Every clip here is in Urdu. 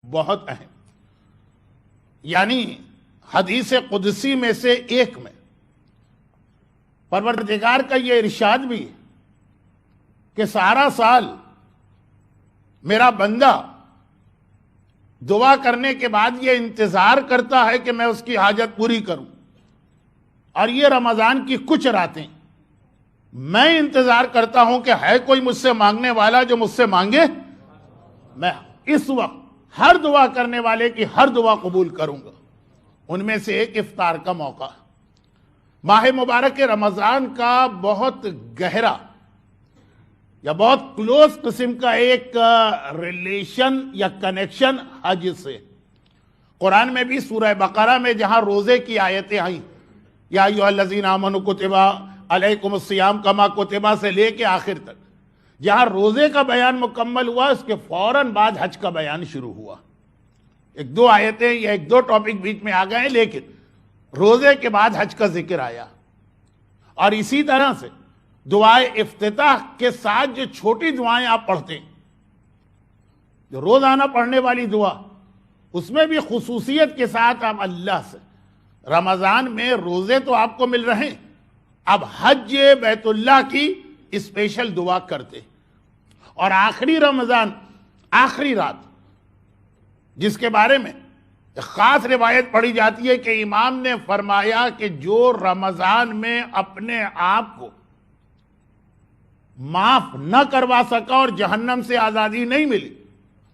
بہت اہم، یعنی حدیث قدسی میں سے ایک میں پروردگار کا یہ ارشاد بھی ہے کہ سارا سال میرا بندہ دعا کرنے کے بعد یہ انتظار کرتا ہے کہ میں اس کی حاجت پوری کروں، اور یہ رمضان کی کچھ راتیں میں انتظار کرتا ہوں کہ ہے کوئی مجھ سے مانگنے والا جو مجھ سے مانگے، میں اس وقت ہر دعا کرنے والے کی ہر دعا قبول کروں گا۔ ان میں سے ایک افطار کا موقع، ماہ مبارک رمضان کا بہت گہرا یا بہت کلوز قسم کا ایک ریلیشن یا کنیکشن حج سے۔ قرآن میں بھی سورہ بقرہ میں جہاں روزے کی آیتیں آئیں، یا ایھا الذین آمنوا کتب علیکم الصیام کما کتب سے لے کے آخر تک، جہاں روزے کا بیان مکمل ہوا اس کے فوراً بعد حج کا بیان شروع ہوا۔ ایک دو آیتیں یا ایک دو ٹاپک بیچ میں آ گئے ہیں، لیکن روزے کے بعد حج کا ذکر آیا۔ اور اسی طرح سے دعائے افتتاح کے ساتھ جو چھوٹی دعائیں آپ پڑھتے ہیں، جو روزانہ پڑھنے والی دعا، اس میں بھی خصوصیت کے ساتھ آپ اللہ سے رمضان میں روزے تو آپ کو مل رہے ہیں، اب حج بیت اللہ کی اسپیشل دعا کرتے۔ اور آخری رمضان، آخری رات، جس کے بارے میں ایک خاص روایت پڑھی جاتی ہے کہ امام نے فرمایا کہ جو رمضان میں اپنے آپ کو معاف نہ کروا سکا اور جہنم سے آزادی نہیں ملی،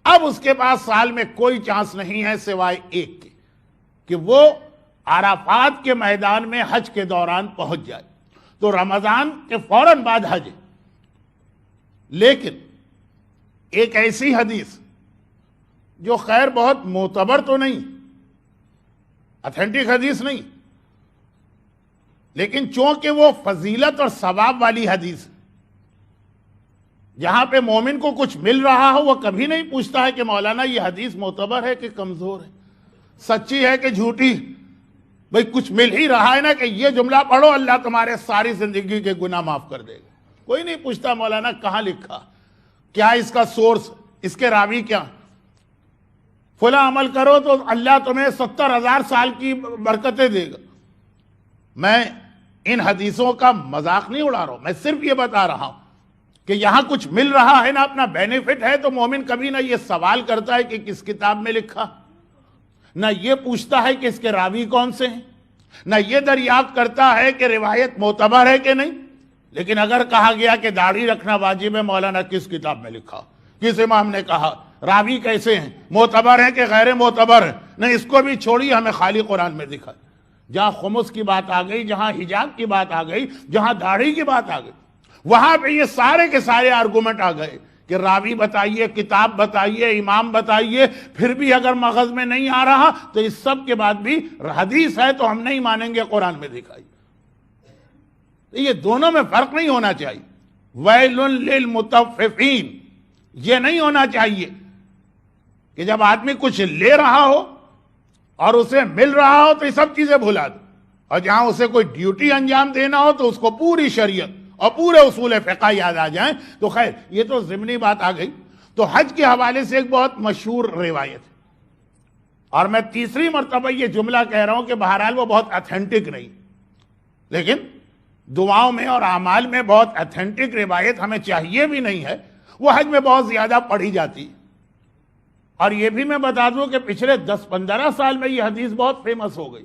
اب اس کے پاس سال میں کوئی چانس نہیں ہے سوائے ایک کے کہ وہ عرفات کے میدان میں حج کے دوران پہنچ جائے۔ تو رمضان کے فوراً بعد حج ہے، لیکن ایک ایسی حدیث جو خیر بہت معتبر تو نہیں، اتھینٹک حدیث نہیں، لیکن چونکہ وہ فضیلت اور ثواب والی حدیث، جہاں پہ مومن کو کچھ مل رہا ہو وہ کبھی نہیں پوچھتا ہے کہ مولانا یہ حدیث معتبر ہے کہ کمزور ہے، سچی ہے کہ جھوٹی، بھئی کچھ مل ہی رہا ہے نا کہ یہ جملہ پڑھو اللہ تمہارے ساری زندگی کے گناہ معاف کر دے گا۔ کوئی نہیں پوچھتا مولانا کہاں لکھا، کیا اس کا سورس، اس کے راوی کیا، فلاں عمل کرو تو اللہ تمہیں 70,000 سال کی برکتیں دے گا۔ میں ان حدیثوں کا مذاق نہیں اڑا رہا ہوں، میں صرف یہ بتا رہا ہوں کہ یہاں کچھ مل رہا ہے نا، اپنا بینیفٹ ہے، تو مومن کبھی نہ یہ سوال کرتا ہے کہ کس کتاب میں لکھا، نہ یہ پوچھتا ہے کہ اس کے راوی کون سے ہیں، نہ یہ دریافت کرتا ہے کہ روایت معتبر ہے کہ نہیں۔ لیکن اگر کہا گیا کہ داڑھی رکھنا واجب ہے، مولانا کس کتاب میں لکھا، کس امام نے کہا، راوی کیسے ہیں، معتبر ہیں کہ غیر معتبر ہیں، نہیں اس کو بھی چھوڑی، ہمیں خالی قرآن میں دکھا۔ جہاں خمس کی بات آ گئی، جہاں حجاب کی بات آ گئی، جہاں داڑھی کی بات آ گئی، وہاں پہ یہ سارے کے سارے آرگومنٹ آ گئے کہ راوی بتائیے، کتاب بتائیے، امام بتائیے، پھر بھی اگر مغز میں نہیں آ رہا تو اس سب کے بعد بھی حدیث ہے تو ہم نہیں مانیں گے، قرآن میں دکھائی۔ یہ دونوں میں فرق نہیں ہونا چاہیے۔ ویل للمطففین، یہ نہیں ہونا چاہیے کہ جب آدمی کچھ لے رہا ہو اور اسے مل رہا ہو تو یہ سب چیزیں بھلا دے، اور جہاں اسے کوئی ڈیوٹی انجام دینا ہو تو اس کو پوری شریعت اور پورے اصول فقہ یاد آ جائیں۔ تو خیر یہ تو ضمنی بات آ گئی۔ تو حج کے حوالے سے ایک بہت مشہور روایت ہے، اور میں تیسری مرتبہ یہ جملہ کہہ رہا ہوں کہ بہرحال وہ بہت اتھینٹک نہیں، لیکن دعاؤں میں اور اعمال میں بہت اتھینٹک روایت ہمیں چاہیے بھی نہیں ہے، وہ حج میں بہت زیادہ پڑھی جاتی ہے۔ اور یہ بھی میں بتا دوں کہ پچھلے 10-15 سال میں یہ حدیث بہت فیمس ہو گئی۔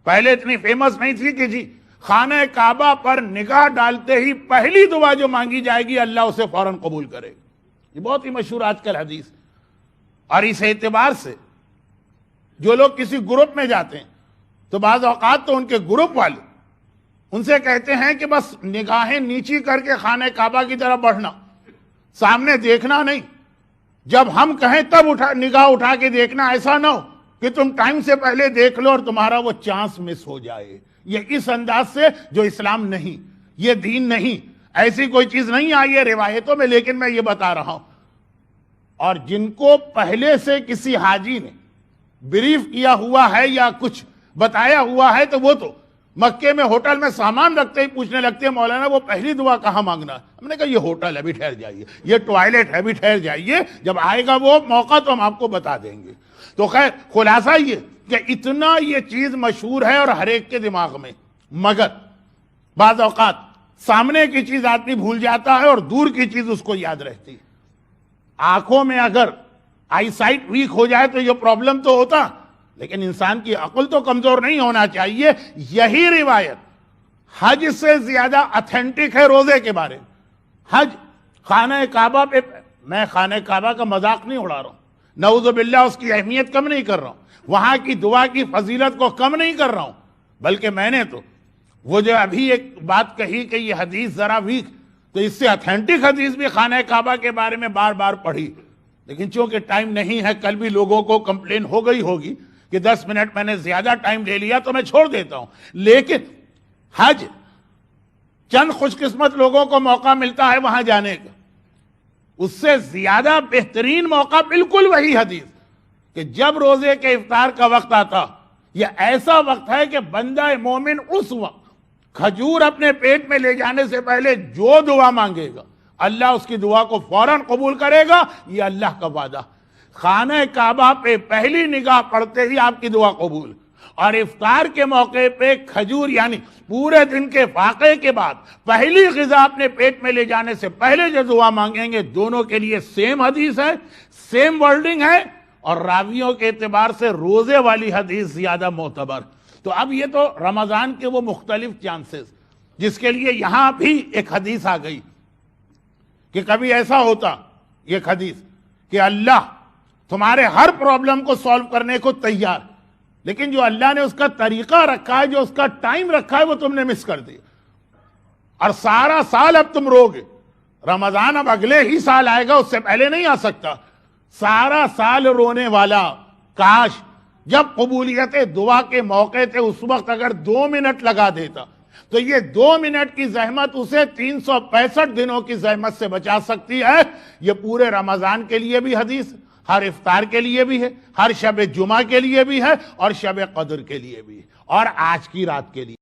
پہلے اتنی فیمس نہیں تھی کہ جی خانہ کعبہ پر نگاہ ڈالتے ہی پہلی دعا جو مانگی جائے گی اللہ اسے فوراً قبول کرے گا۔ یہ بہت ہی مشہور آج کل حدیث، اور اس اعتبار سے جو لوگ کسی گروپ میں جاتے ہیں تو بعض اوقات تو ان کے گروپ والے ان سے کہتے ہیں کہ بس نگاہیں نیچی کر کے خانہ کعبہ کی طرف بڑھنا، سامنے دیکھنا نہیں، جب ہم کہیں تب نگاہ اٹھا کے دیکھنا، ایسا نہ ہو کہ تم ٹائم سے پہلے دیکھ لو اور تمہارا وہ چانس مس ہو جائے۔ یہ اس انداز سے جو اسلام نہیں، یہ دین نہیں، ایسی کوئی چیز نہیں آئی ہے روایتوں میں، لیکن میں یہ بتا رہا ہوں۔ اور جن کو پہلے سے کسی حاجی نے بریف کیا ہوا ہے یا کچھ بتایا ہوا ہے تو وہ تو مکے میں ہوٹل میں سامان رکھتے ہی پوچھنے لگتے ہیں مولانا وہ پہلی دعا کہاں مانگنا ہے؟ ہم نے کہا یہ ہوٹل ہے ابھی ٹھہر جائیے، یہ ٹوائلٹ ہے ابھی ٹھہر جائیے، جب آئے گا وہ موقع تو ہم آپ کو بتا دیں گے۔ تو خیر خلاصہ یہ کہ اتنا یہ چیز مشہور ہے اور ہر ایک کے دماغ میں، مگر بعض اوقات سامنے کی چیز آدمی بھول جاتا ہے اور دور کی چیز اس کو یاد رہتی ہے۔ آنکھوں میں اگر آئی سائٹ ویک ہو جائے تو یہ پرابلم تو ہوتا، لیکن انسان کی عقل تو کمزور نہیں ہونا چاہیے۔ یہی روایت حج سے زیادہ اتھینٹک ہے روزے کے بارے میں۔ حج خانہ کعبہ پہ، میں خانہ کعبہ کا مذاق نہیں اڑا رہا ہوں، نعوذ باللہ اس کی اہمیت کم نہیں کر رہا ہوں، وہاں کی دعا کی فضیلت کو کم نہیں کر رہا ہوں، بلکہ میں نے تو وہ جو ابھی ایک بات کہی کہ یہ حدیث ذرا ویک، تو اس سے اتھینٹک حدیث بھی خانہ کعبہ کے بارے میں بار بار پڑھی، لیکن چونکہ ٹائم نہیں ہے، کل بھی لوگوں کو کمپلین ہو گئی ہوگی کہ 10 منٹ میں نے زیادہ ٹائم لے لیا تو میں چھوڑ دیتا ہوں۔ لیکن حج چند خوش قسمت لوگوں کو موقع ملتا ہے وہاں جانے کا، اس سے زیادہ بہترین موقع بالکل وہی حدیث کہ جب روزے کے افطار کا وقت آتا، یہ ایسا وقت ہے کہ بندہ مومن اس وقت کھجور اپنے پیٹ میں لے جانے سے پہلے جو دعا مانگے گا اللہ اس کی دعا کو فوراً قبول کرے گا، یہ اللہ کا وعدہ۔ خانہ کعبہ پہ پہلی نگاہ پڑتے ہی آپ کی دعا قبول، اور افطار کے موقع پہ کھجور یعنی پورے دن کے فاقے کے بعد پہلی غذا اپنے پیٹ میں لے جانے سے پہلے جو دعا مانگیں گے، دونوں کے لیے سیم حدیث ہے، سیم ورڈنگ ہے، اور راویوں کے اعتبار سے روزے والی حدیث زیادہ معتبر۔ تو اب یہ تو رمضان کے وہ مختلف چانسز جس کے لیے یہاں بھی ایک حدیث آ گئی کہ کبھی ایسا ہوتا، ایک حدیث کہ اللہ تمہارے ہر پرابلم کو سالو کرنے کو تیار، لیکن جو اللہ نے اس کا طریقہ رکھا ہے، جو اس کا ٹائم رکھا ہے، وہ تم نے مس کر دیا، اور سارا سال اب تم رو گے۔ رمضان اب اگلے ہی سال آئے گا، اس سے پہلے نہیں آ سکتا۔ سارا سال رونے والا، کاش جب قبولیت دعا کے موقع تھے اس وقت اگر 2 منٹ لگا دیتا تو یہ 2 منٹ کی زحمت اسے 365 دنوں کی زحمت سے بچا سکتی ہے۔ یہ پورے رمضان کے لیے بھی حدیث، ہر افطار کے لیے بھی ہے، ہر شب جمعہ کے لیے بھی ہے، اور شب قدر کے لیے بھی ہے، اور آج کی رات کے لیے